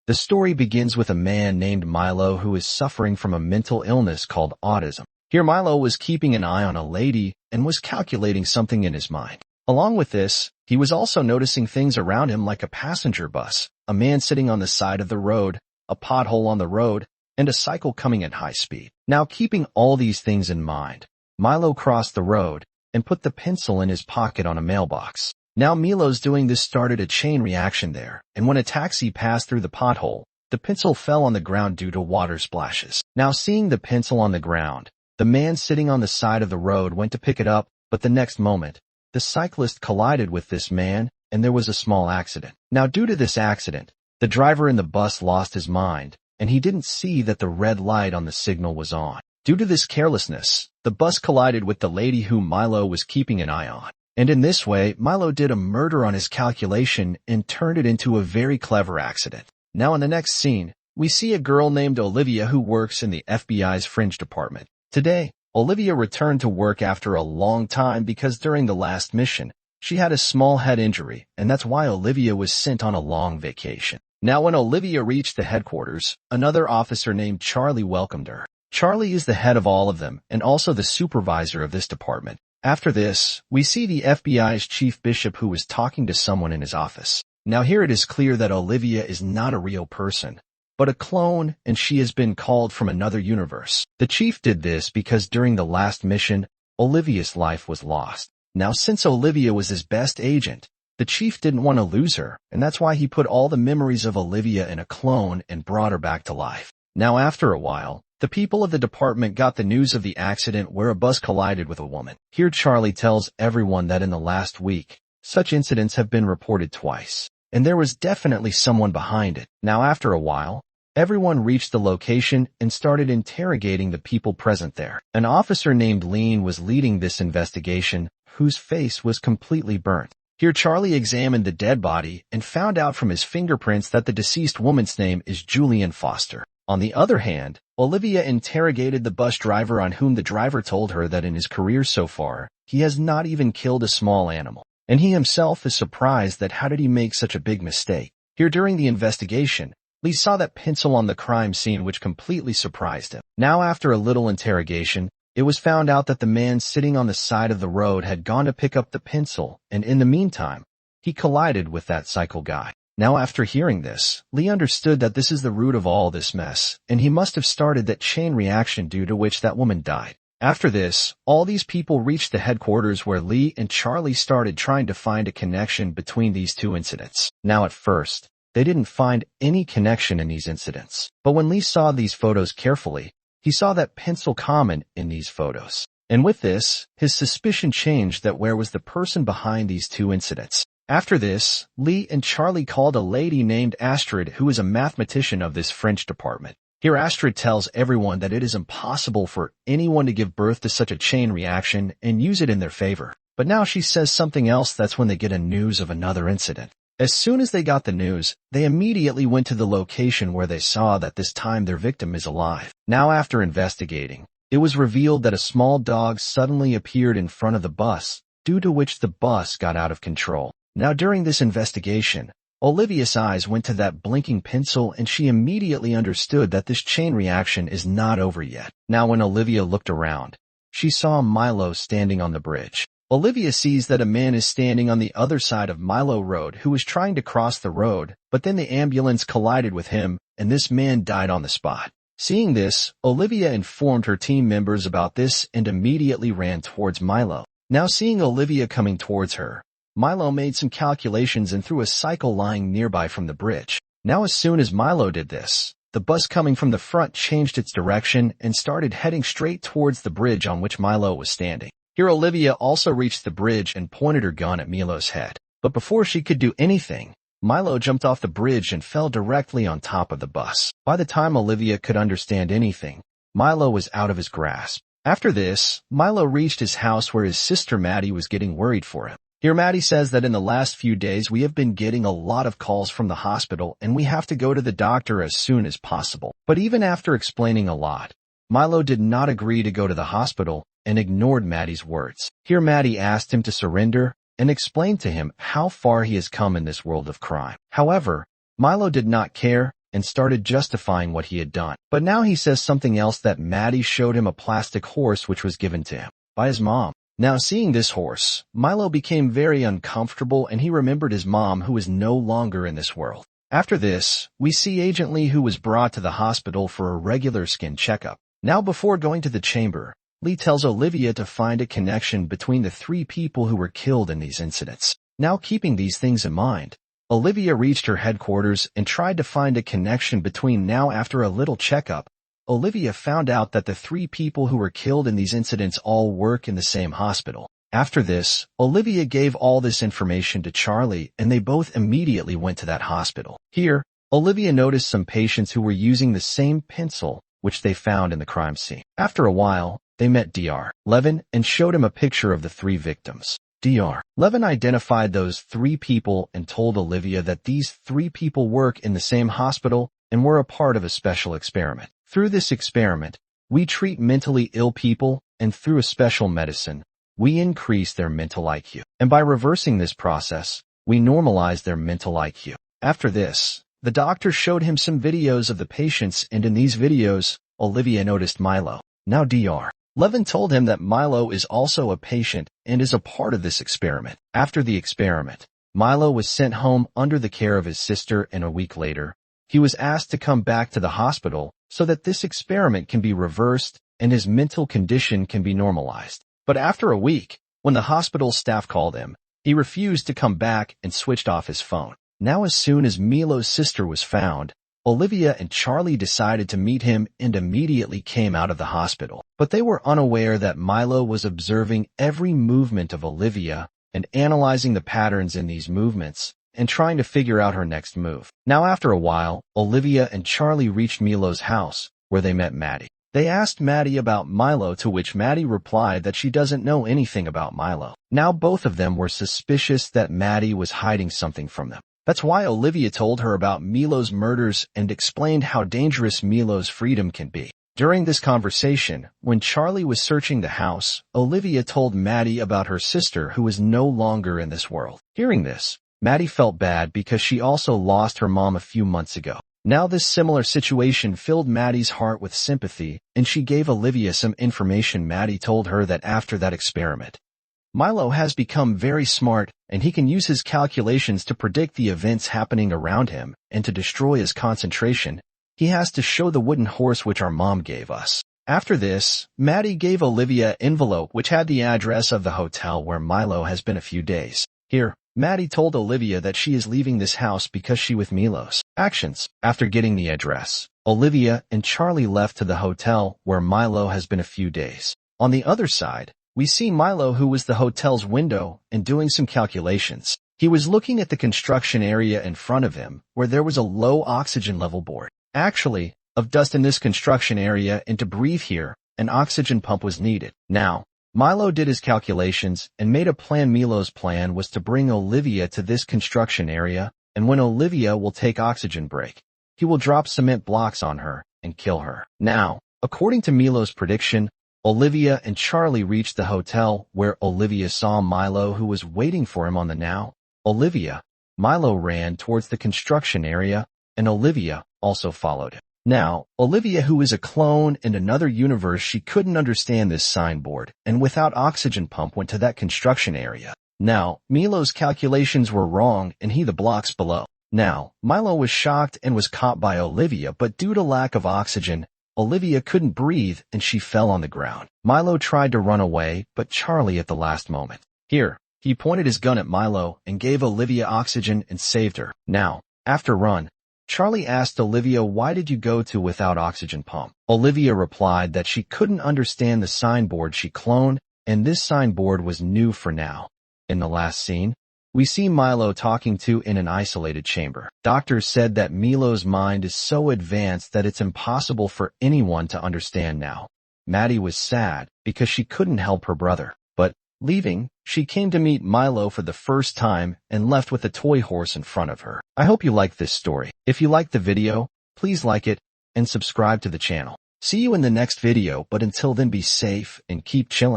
The story begins with a man named Milo who is suffering from a mental illness called autism. Here Milo was keeping an eye on a lady and was calculating something in his mind. Along with this, he was also noticing things around him like a passenger bus, a man sitting on the side of the road, a pothole on the road, and a cycle coming at high speed. Now, keeping all these things in mind, Milo crossed the road and put the pencil in his pocket on a mailbox. Now Milo's doing this started a chain reaction there, and when a taxi passed through the pothole, the pencil fell on the ground due to water splashes. Now seeing the pencil on the ground, the man sitting on the side of the road went to pick it up, but the next moment, the cyclist collided with this man, and there was a small accident. Now due to this accident, the driver in the bus lost his mind, and he didn't see that the red light on the signal was on. Due to this carelessness, the bus collided with the lady whom Milo was keeping an eye on. And in this way, Milo did a murder on his calculation and turned it into a very clever accident. Now in the next scene, we see a girl named Olivia who works in the FBI's fringe department. Today, Olivia returned to work after a long time because during the last mission, she had a small head injury, and that's why Olivia was sent on a long vacation. Now when Olivia reached the headquarters, another officer named Charlie welcomed her. Charlie is the head of all of them and also the supervisor of this department. After this, we see the FBI's chief bishop who is talking to someone in his office. Now here it is clear that Olivia is not a real person, but a clone, and she has been called from another universe. The chief did this because during the last mission, Olivia's life was lost. Now since Olivia was his best agent, the chief didn't want to lose her, and that's why he put all the memories of Olivia in a clone and brought her back to life. Now after a while, the people of the department got the news of the accident where a bus collided with a woman. Here Charlie tells everyone that in the last week, such incidents have been reported twice, and there was definitely someone behind it. Now after a while, everyone reached the location and started interrogating the people present there. An officer named Lean was leading this investigation, whose face was completely burnt. Here Charlie examined the dead body and found out from his fingerprints that the deceased woman's name is Julian Foster. On the other hand, Olivia interrogated the bus driver on whom the driver told her that in his career so far, he has not even killed a small animal. And he himself is surprised that how did he make such a big mistake. Here during the investigation, Lee saw that pencil on the crime scene which completely surprised him. Now after a little interrogation, it was found out that the man sitting on the side of the road had gone to pick up the pencil, and in the meantime, he collided with that cycle guy. Now after hearing this, Lee understood that this is the root of all this mess, and he must have started that chain reaction due to which that woman died. After this, all these people reached the headquarters where Lee and Charlie started trying to find a connection between these two incidents. Now at first, they didn't find any connection in these incidents, but when Lee saw these photos carefully, he saw that pencil common in these photos. And with this, his suspicion changed that where was the person behind these two incidents. After this, Lee and Charlie called a lady named Astrid who is a mathematician of this French department. Here Astrid tells everyone that it is impossible for anyone to give birth to such a chain reaction and use it in their favor. But now she says something else. That's when they get a news of another incident. As soon as they got the news, they immediately went to the location where they saw that this time their victim is alive. Now after investigating, it was revealed that a small dog suddenly appeared in front of the bus, due to which the bus got out of control. Now during this investigation, Olivia's eyes went to that blinking pencil and she immediately understood that this chain reaction is not over yet. Now when Olivia looked around, she saw Milo standing on the bridge. Olivia sees that a man is standing on the other side of Milo Road who is trying to cross the road, but then the ambulance collided with him and this man died on the spot. Seeing this, Olivia informed her team members about this and immediately ran towards Milo. Now seeing Olivia coming towards her, Milo made some calculations and threw a cycle lying nearby from the bridge. Now as soon as Milo did this, the bus coming from the front changed its direction and started heading straight towards the bridge on which Milo was standing. Here Olivia also reached the bridge and pointed her gun at Milo's head. But before she could do anything, Milo jumped off the bridge and fell directly on top of the bus. By the time Olivia could understand anything, Milo was out of his grasp. After this, Milo reached his house where his sister Maddie was getting worried for him. Here Maddie says that in the last few days we have been getting a lot of calls from the hospital and we have to go to the doctor as soon as possible. But even after explaining a lot, Milo did not agree to go to the hospital and ignored Maddie's words. Here Maddie asked him to surrender and explained to him how far he has come in this world of crime. However, Milo did not care and started justifying what he had done. But now he says something else, that Maddie showed him a plastic horse which was given to him by his mom. Now seeing this horse, Milo became very uncomfortable and he remembered his mom, who is no longer in this world. After this, we see Agent Lee, who was brought to the hospital for a regular skin checkup. Now before going to the chamber, Lee tells Olivia to find a connection between the 3 people who were killed in these incidents. Now keeping these things in mind, Olivia reached her headquarters and tried to find a connection between. Now after a little checkup, Olivia found out that the 3 people who were killed in these incidents all work in the same hospital. After this, Olivia gave all this information to Charlie and they both immediately went to that hospital. Here, Olivia noticed some patients who were using the same pencil which they found in the crime scene. After a while, they met Dr. Levin and showed him a picture of the 3 victims. Dr. Levin identified those 3 people and told Olivia that these 3 people work in the same hospital and were a part of a special experiment. Through this experiment, we treat mentally ill people, and through a special medicine, we increase their mental IQ. And by reversing this process, we normalize their mental IQ. After this, the doctor showed him some videos of the patients, and in these videos, Olivia noticed Milo. Now Dr. Levin told him that Milo is also a patient and is a part of this experiment. After the experiment, Milo was sent home under the care of his sister, and a week later, he was asked to come back to the hospital so that this experiment can be reversed and his mental condition can be normalized. But after a week, when the hospital staff called him, he refused to come back and switched off his phone. Now as soon as Milo's sister was found, Olivia and Charlie decided to meet him and immediately came out of the hospital. But they were unaware that Milo was observing every movement of Olivia and analyzing the patterns in these movements and trying to figure out her next move. Now after a while, Olivia and Charlie reached Milo's house, where they met Maddie. They asked Maddie about Milo, to which Maddie replied that she doesn't know anything about Milo. Now both of them were suspicious that Maddie was hiding something from them. That's why Olivia told her about Milo's murders and explained how dangerous Milo's freedom can be. During this conversation, when Charlie was searching the house, Olivia told Maddie about her sister, who is no longer in this world. Hearing this, Maddie felt bad because she also lost her mom a few months ago. Now this similar situation filled Maddie's heart with sympathy, and she gave Olivia some information. Maddie told her that after that experiment, Milo has become very smart, and he can use his calculations to predict the events happening around him, and to destroy his concentration, he has to show the wooden horse which our mom gave us. After this, Maddie gave Olivia an envelope which had the address of the hotel where Milo has been a few days. Here, Maddie told Olivia that she is leaving this house because she with Milo's actions. After getting the address, Olivia and Charlie left to the hotel where Milo has been a few days. On the other side, we see Milo, who was the hotel's window, and doing some calculations. He was looking at the construction area in front of him, where there was a low oxygen level board. Actually, of dust in this construction area, and to breathe here, an oxygen pump was needed. Now, Milo did his calculations and made a plan. Milo's plan was to bring Olivia to this construction area, and when Olivia will take oxygen break, he will drop cement blocks on her and kill her. Now, according to Milo's prediction, Olivia and Charlie reached the hotel where Olivia saw Milo, who was waiting for him on the now. Milo ran towards the construction area, and Olivia also followed him. Now, Olivia, who is a clone in another universe, she couldn't understand this signboard, and without oxygen pump went to that construction area. Now, Milo's calculations were wrong, and he the blocks below. Now, Milo was shocked and was caught by Olivia, but due to lack of oxygen, Olivia couldn't breathe and she fell on the ground. Milo tried to run away, but Charlie at the last moment. Here, he pointed his gun at Milo and gave Olivia oxygen and saved her. Now, after run, Charlie asked Olivia, "Why did you go to without oxygen pump?" Olivia replied that she couldn't understand the signboard she cloned, and this signboard was new for now. In the last scene, we see Milo talking to in an isolated chamber. Doctors said that Milo's mind is so advanced that it's impossible for anyone to understand now. Maddie was sad because she couldn't help her brother, but leaving, she came to meet Milo for the first time and left with a toy horse in front of her. I hope you liked this story. If you liked the video, please like it and subscribe to the channel. See you in the next video, but until then be safe and keep chilling.